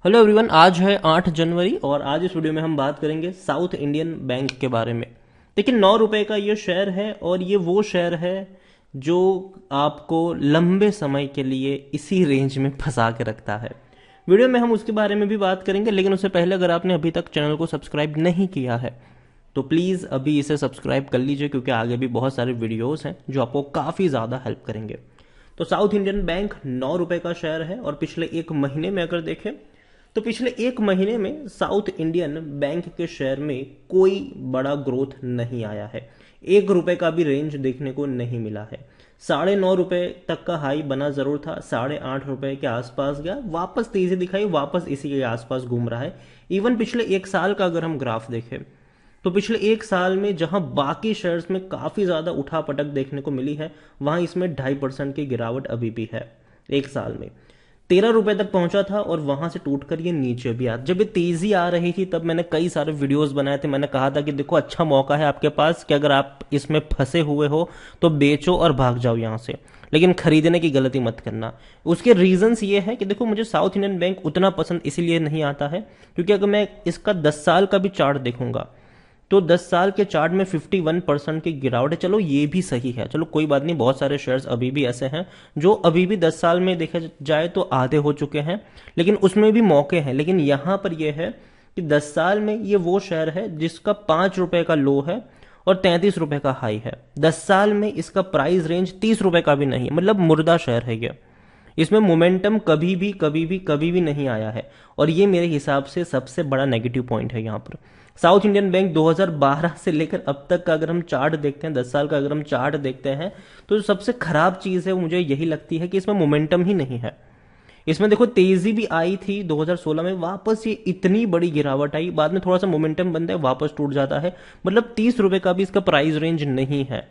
Hello everyone, आज है 8 जनवरी और आज इस वीडियो में हम बात करेंगे साउथ इंडियन बैंक के बारे में। देखिए, 9 रुपए का ये शेयर है और ये वो शेयर है जो आपको लंबे समय के लिए इसी रेंज में फंसा के रखता है। वीडियो में हम उसके बारे में भी बात करेंगे, लेकिन उससे पहले अगर आपने अभी तक चैनल को सब्सक्राइब नहीं किया है तो प्लीज़ अभी इसे सब्सक्राइब कर लीजिए, क्योंकि आगे भी बहुत सारे वीडियोस हैं जो आपको काफ़ी ज़्यादा हेल्प करेंगे। तो साउथ इंडियन बैंक 9 रुपए का शेयर है और पिछले एक महीने में अगर देखें तो पिछले एक महीने में साउथ इंडियन बैंक के शेयर में कोई बड़ा ग्रोथ नहीं आया है। 1 रुपए का भी रेंज देखने को नहीं मिला है। 9.5 रुपए तक का हाई बना जरूर था, 8.5 रुपए के आसपास गया, वापस तेजी दिखाई, वापस इसी के आसपास घूम रहा है। इवन पिछले एक साल का अगर हम ग्राफ देखें तो पिछले एक साल में जहां बाकी शेयर्स में काफी ज्यादा उठापटक देखने को मिली है, वहां इसमें 2.5% की गिरावट अभी भी है। एक साल में 13 रुपए तक पहुंचा था और वहां से टूटकर ये नीचे भी आ, जब ये तेजी आ रही थी तब मैंने कई सारे वीडियोस बनाए थे। मैंने कहा था कि देखो, अच्छा मौका है आपके पास कि अगर आप इसमें फंसे हुए हो तो बेचो और भाग जाओ यहां से, लेकिन खरीदने की गलती मत करना। उसके रीजंस ये है कि देखो, मुझे साउथ इंडियन बैंक उतना पसंद इसीलिए नहीं आता है क्योंकि अगर मैं इसका 10 साल का भी चार्ट देखूंगा तो 10 साल के चार्ट में 51% की गिरावट है। चलो ये भी सही है, चलो कोई बात नहीं, बहुत सारे शेयर्स अभी भी ऐसे हैं जो अभी भी 10 साल में देखा जाए तो आधे हो चुके हैं, लेकिन उसमें भी मौके हैं। लेकिन यहां पर यह है कि 10 साल में ये वो शेयर है जिसका 5 रुपए का लो है और 33 रुपए का हाई है। 10 साल में इसका प्राइस रेंज 30 रुपए का भी नहीं है, मतलब मुर्दा शेयर है ये। इसमें मोमेंटम कभी भी नहीं आया है और ये मेरे हिसाब से सबसे बड़ा नेगेटिव पॉइंट है यहाँ पर। साउथ इंडियन बैंक 2012 से लेकर अब तक का अगर हम चार्ट देखते हैं, 10 साल का अगर हम चार्ट देखते हैं, तो जो सबसे खराब चीज है वो मुझे यही लगती है कि इसमें मोमेंटम ही नहीं है। इसमें देखो, तेजी भी आई थी 2016 में, वापस ये इतनी बड़ी गिरावट आई, बाद में थोड़ा सा मोमेंटम बनता है, वापस टूट जाता है। मतलब 30 रुपए का भी इसका प्राइस रेंज नहीं है।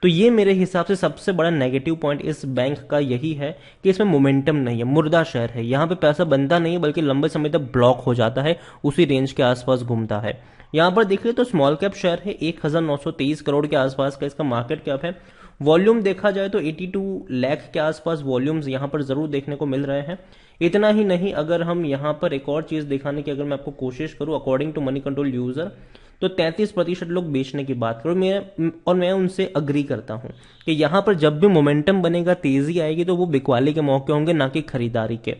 तो ये मेरे हिसाब से सबसे बड़ा नेगेटिव पॉइंट इस बैंक का यही है कि इसमें मोमेंटम नहीं है, मुर्दा शेयर है। यहाँ पे पैसा बनता नहीं है बल्कि लंबे समय तक ब्लॉक हो जाता है, उसी रेंज के आसपास घूमता है। यहाँ पर देखिए तो स्मॉल कैप शेयर है, 1923 करोड़ के आसपास का इसका मार्केट कैप है। वॉल्यूम देखा जाए तो 82 लाख के आसपास वॉल्यूम्स यहाँ पर जरूर देखने को मिल रहे हैं। इतना ही नहीं, अगर हम यहाँ पर एक और चीज दिखाने की अगर मैं आपको कोशिश करूँ, according to Moneycontrol user, तो 33% लोग बेचने की बात करो, मैं उनसे अग्री करता हूं कि यहां पर जब भी मोमेंटम बनेगा, तेजी आएगी, तो वो बिकवाली के मौके होंगे, ना कि खरीदारी के।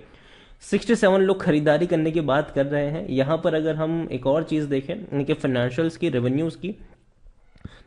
67 लोग खरीदारी करने की बात कर रहे हैं। यहां पर अगर हम एक और चीज देखें इनके फाइनेंशियल्स की, रेवेन्यूज की,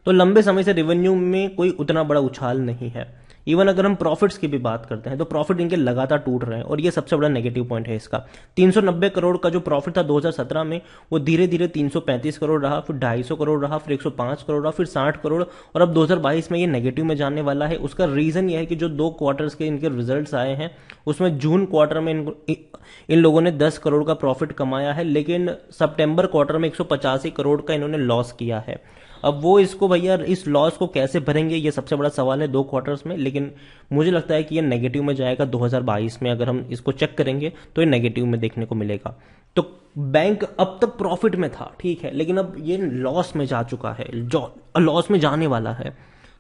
तो लंबे समय से रेवेन्यू में कोई उतना बड़ा उछाल नहीं है। इवन अगर हम प्रॉफिट्स की भी बात करते हैं तो प्रॉफिट इनके लगातार टूट रहे हैं और ये सबसे बड़ा नेगेटिव पॉइंट है इसका। 390 करोड़ का जो प्रॉफिट था 2017 में, वो धीरे धीरे 335 करोड़ रहा, फिर 250 करोड़ रहा, फिर 105 करोड़ रहा, फिर 60 करोड़, और अब 2022 में ये नेगेटिव में जाने वाला है। उसका रीजन ये है कि जो 2 क्वार्टर्स के इनके रिजल्ट्स आए हैं उसमें जून क्वार्टर में इन लोगों ने 10 करोड़ का प्रॉफिट कमाया है, लेकिन सितंबर क्वार्टर में 185 करोड़ का इन्होंने लॉस किया है। अब वो इसको, भैया इस लॉस को कैसे भरेंगे, ये सबसे बड़ा सवाल है 2 क्वार्टर्स में। लेकिन मुझे लगता है कि ये नेगेटिव में जाएगा 2022 में। अगर हम इसको चेक करेंगे तो ये नेगेटिव में देखने को मिलेगा। तो बैंक अब तक प्रॉफिट में था, ठीक है, लेकिन अब ये लॉस में जा चुका है, जो लॉस में जाने वाला है।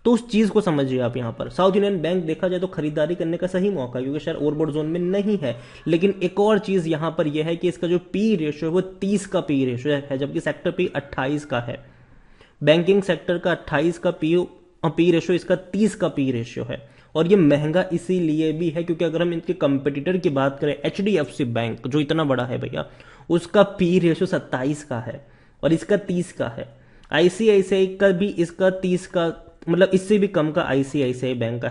तो उस चीज को समझिए आप। यहाँ पर साउथ इंडियन बैंक देखा जाए तो खरीदारी करने का सही मौका है, क्योंकि शेयर ओवरबॉट जोन में नहीं है। लेकिन एक और चीज यहाँ पर यह है कि इसका जो पी रेशियो है वो 30 का पी रेशियो है, जबकि सेक्टर पी 28 का है। बैंकिंग सेक्टर का 28 का पी रेशियो, इसका 30 का पी रेशियो है। और ये महंगा इसीलिए भी है क्योंकि अगर हम इनके कंपटीटर की बात करें, एचडीएफसी बैंक जो इतना बड़ा है भैया, उसका पी रेशियो 27 का है और इसका 30 का है। आईसीआईसीआई का भी इसका 30 का, मतलब इससे भी कम का आईसीआईसीआई बैंक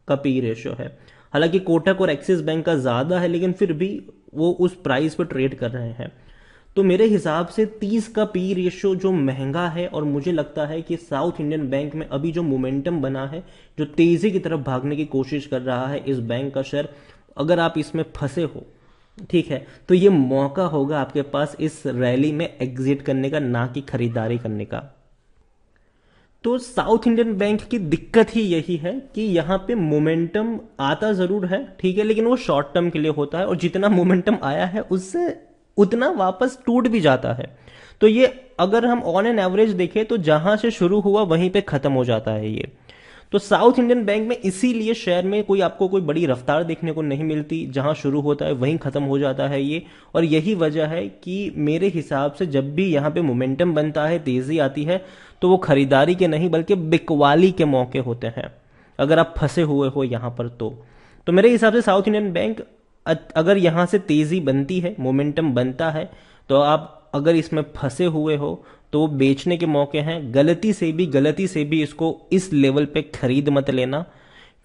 का पी रेशियो है। हालांकि कोटक और एक्सिस बैंक का ज्यादा है, लेकिन फिर भी वो उस प्राइस पर ट्रेड कर रहे हैं। तो मेरे हिसाब से 30 का पी रेशियो जो महंगा है, और मुझे लगता है कि साउथ इंडियन बैंक में अभी जो मोमेंटम बना है, जो तेजी की तरफ भागने की कोशिश कर रहा है इस बैंक का शेयर, अगर आप इसमें फंसे हो, ठीक है, तो ये मौका होगा आपके पास इस रैली में एग्जिट करने का, ना कि खरीदारी करने का। तो साउथ इंडियन बैंक की दिक्कत ही यही है कि यहाँ पे मोमेंटम आता जरूर है, ठीक है, लेकिन वो शॉर्ट टर्म के लिए होता है और जितना मोमेंटम आया है उससे उतना वापस टूट भी जाता है। तो ये अगर हम ऑन एन एवरेज देखें तो जहां से शुरू हुआ वहीं पे खत्म हो जाता है ये। तो साउथ इंडियन बैंक में इसीलिए शेयर में कोई आपको कोई बड़ी रफ्तार देखने को नहीं मिलती, जहां शुरू होता है वहीं खत्म हो जाता है ये। और यही वजह है कि मेरे हिसाब से जब भी यहाँ पे मोमेंटम बनता है, तेजी आती है, तो वो खरीदारी के नहीं बल्कि बिकवाली के मौके होते हैं, अगर आप फंसे हुए हो यहाँ पर। तो मेरे हिसाब से साउथ इंडियन बैंक अगर यहाँ से तेजी बनती है, मोमेंटम बनता है, तो आप अगर इसमें फंसे हुए हो तो वो बेचने के मौके हैं। गलती से भी इसको इस लेवल पे खरीद मत लेना,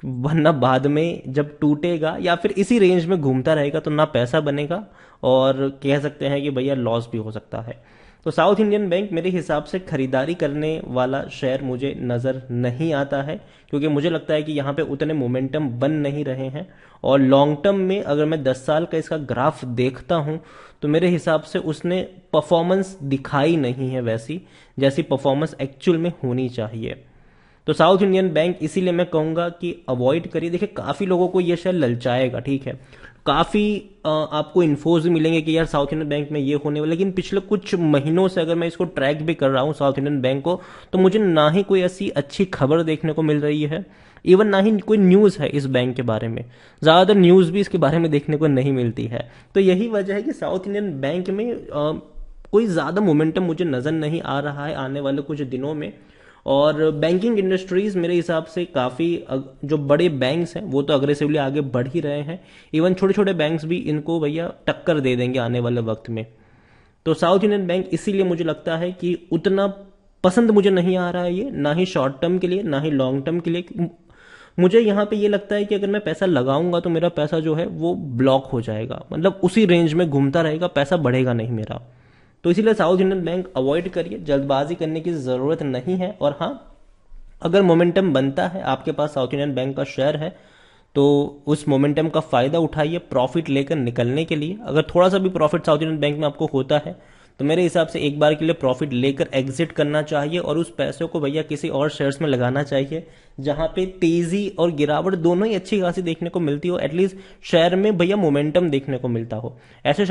वरना बाद में जब टूटेगा या फिर इसी रेंज में घूमता रहेगा तो ना पैसा बनेगा और कह सकते हैं कि भैया लॉस भी हो सकता है। तो साउथ इंडियन बैंक मेरे हिसाब से खरीदारी करने वाला शेयर मुझे नज़र नहीं आता है, क्योंकि मुझे लगता है कि यहाँ पे उतने मोमेंटम बन नहीं रहे हैं। और लॉन्ग टर्म में अगर मैं 10 साल का इसका ग्राफ देखता हूँ तो मेरे हिसाब से उसने परफॉर्मेंस दिखाई नहीं है वैसी जैसी परफॉर्मेंस एक्चुअल में होनी चाहिए। तो साउथ इंडियन बैंक इसीलिए मैं कहूंगा कि अवॉइड करिए। देखिए काफी लोगों को ये शेयर ललचाएगा, ठीक है, काफी आपको इन्फोज भी मिलेंगे कि यार साउथ इंडियन बैंक में ये होने वाला, लेकिन पिछले कुछ महीनों से अगर मैं इसको ट्रैक भी कर रहा हूँ साउथ इंडियन बैंक को, तो मुझे ना ही कोई ऐसी अच्छी खबर देखने को मिल रही है, इवन ना ही कोई न्यूज है इस बैंक के बारे में, ज्यादातर न्यूज भी इसके बारे में देखने को नहीं मिलती है। तो यही वजह है कि साउथ इंडियन बैंक में कोई ज्यादा मोमेंटम मुझे नजर नहीं आ रहा है आने वाले कुछ दिनों में। और बैंकिंग इंडस्ट्रीज मेरे हिसाब से काफ़ी जो बड़े बैंक्स हैं वो तो अग्रेसिवली आगे बढ़ ही रहे हैं, इवन छोटे छोटे बैंक्स भी इनको भैया टक्कर दे देंगे आने वाले वक्त में। तो साउथ इंडियन बैंक इसीलिए मुझे लगता है कि उतना पसंद मुझे नहीं आ रहा है ये, ना ही शॉर्ट टर्म के लिए ना ही लॉन्ग टर्म के लिए। मुझे यहाँ पे ये लगता है कि अगर मैं पैसा लगाऊंगा तो मेरा पैसा जो है वो ब्लॉक हो जाएगा, मतलब उसी रेंज में घूमता रहेगा, पैसा बढ़ेगा नहीं मेरा। तो इसीलिए साउथ इंडियन बैंक अवॉइड करिए, जल्दबाजी करने की जरूरत नहीं है। और हाँ, अगर मोमेंटम बनता है आपके पास साउथ इंडियन बैंक का शेयर है तो उस मोमेंटम का फायदा उठाइए प्रॉफिट लेकर निकलने के लिए। अगर थोड़ा सा भी प्रॉफिट साउथ इंडियन बैंक में आपको होता है तो मेरे हिसाब से एक बार के लिए प्रॉफिट लेकर एग्जिट करना चाहिए और उस पैसे को भैया किसी और शेयर्स में लगाना चाहिए जहां पे तेजी और गिरावट दोनों ही अच्छी खासी देखने को मिलती हो, एटलीस्ट शेयर में भैया मोमेंटम देखने को मिलता हो। ऐसे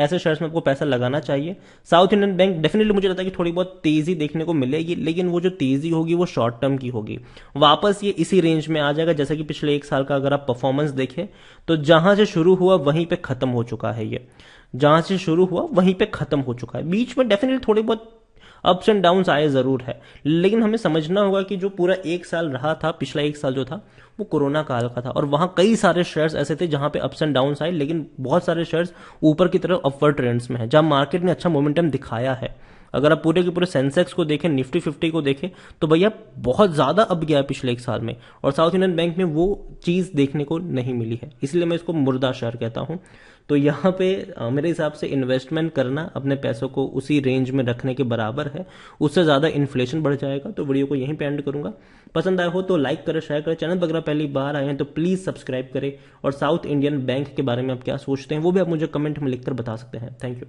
शेयर्स में आपको पैसा लगाना चाहिए। साउथ इंडियन बैंक डेफिनेटली मुझे लगता है कि थोड़ी बहुत तेजी देखने को मिलेगी, लेकिन वो जो तेजी होगी वो शॉर्ट टर्म की होगी, वापस ये इसी रेंज में आ जाएगा। जैसे कि पिछले एक साल का अगर आप परफॉर्मेंस देखें तो जहां से शुरू हुआ वहीं पे खत्म हो चुका है, ये जहां से शुरू हुआ वहीं पे खत्म हो चुका है। बीच में डेफिनेटली थोड़ी बहुत अप्स एंड डाउन्स आए जरूर है, लेकिन हमें समझना होगा कि जो पूरा एक साल रहा था, पिछला एक साल जो था वो कोरोना काल का था और वहां कई सारे शेयर्स ऐसे थे जहां पे अप्स एंड डाउन्स आए, लेकिन बहुत सारे शेयर्स ऊपर की तरफ अपवर्ड ट्रेंड्स में है, जहां मार्केट ने अच्छा मोमेंटम दिखाया है। अगर आप पूरे के पूरे सेंसेक्स को देखें, निफ्टी 50 को देखें, तो भैया बहुत ज्यादा अप गया है पिछले एक साल में, और साउथ इंडियन बैंक में वो चीज देखने को नहीं मिली है, इसलिए मैं इसको मुर्दा शेयर कहता हूं। तो यहाँ पे मेरे हिसाब से इन्वेस्टमेंट करना अपने पैसों को उसी रेंज में रखने के बराबर है, उससे ज्यादा इन्फ्लेशन बढ़ जाएगा। तो वीडियो को यहीं पे एंड करूंगा। पसंद आया हो तो लाइक करें, शेयर करें, चैनल पर अगर पहली बार आए हैं तो प्लीज सब्सक्राइब करें, और साउथ इंडियन बैंक के बारे में आप क्या सोचते हैं वो भी आप मुझे कमेंट में लिखकर बता सकते हैं। Thank you.